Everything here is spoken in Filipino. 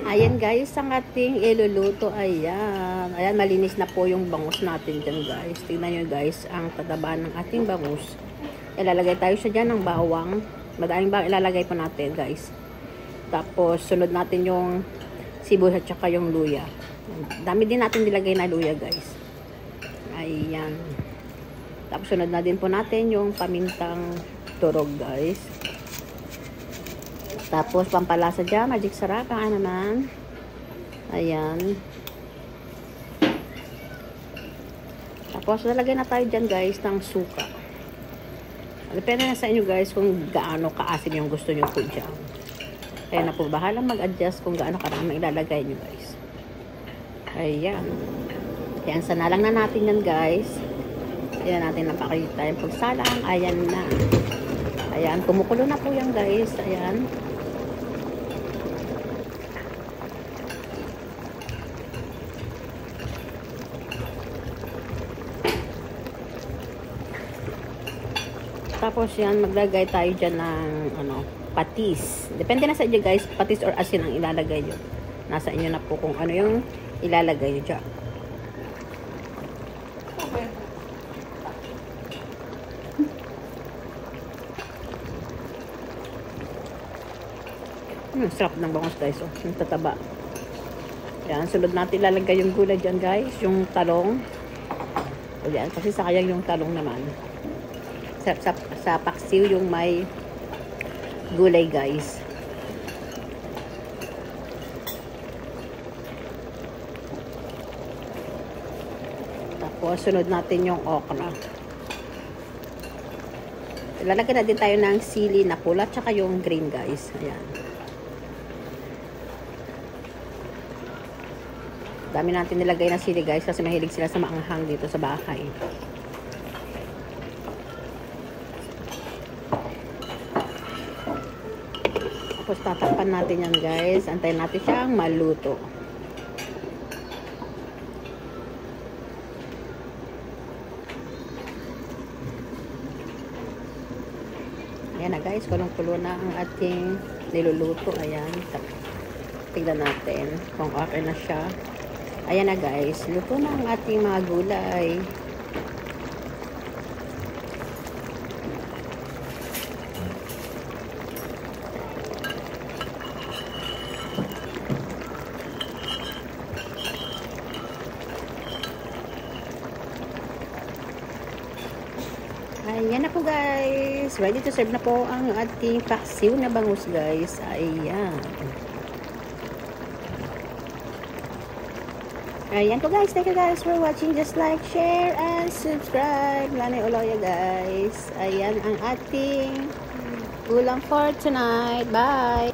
Ayan guys, ang ating iluluto. Ayan. Ayan, malinis na po yung bangus natin dyan guys. Tingnan nyo guys, ang tataba ng ating bangus. Ilalagay tayo siya dyan ng bawang. Madaling bawang ilalagay po natin guys. Tapos, sunod natin yung sibuyas at saka yung luya. Dami din natin nilagay na luya guys. Ayan. Tapos, sunod na din po natin yung pamintang turog guys. Tapos, pampalasa dyan, magic sarap, naman. Ayan. Tapos, lalagay na tayo dyan, guys, ng suka. Depende na sa inyo, guys, kung gaano kaasim yung gusto nyo po dyan. Kaya na po, bahala mag-adjust kung gaano karami ilalagay nyo, guys. Ayan. Ayan, sanalang na natin yan, guys. Ayan natin napakita yung pagsalang. Ayan na. Ayan, kumukulo na po yan, guys. Ayan. Tapos yan, maglagay tayo dyan ng patis. Depende na sa inyo guys, patis or asin ang ilalagay nyo. Nasa inyo na po kung ano yung ilalagay nyo dyan. Sarap ng bangus guys. Oh, yung tataba. Yan, sunod natin ilalagay yung gulay dyan guys. Yung talong. O yan, kasi sayang yung talong naman. Sa paksiw yung may gulay guys. Tapos sunod natin yung okra. Lalagyan na din tayo ng sili na pula tsaka yung green guys. Ayan. Dami natin nilagay na sili guys kasi mahilig sila sa maanghang dito sa bahay. Tapos tatakpan natin yan guys. Antayin natin siyang maluto. Ayan na guys. Kulong-kulo na ang ating niluluto. Ayan. Tignan natin kung okay na siya. Ayan na guys. Luto na ang ating mga gulay. Ayan na po guys. Ready to serve na po ang ating paksiw na bangus guys. Ayan. Ayan po guys. Thank you guys for watching. Just like, share, and subscribe. Lanay Oloya guys. Ayan ang ating ulam for tonight. Bye!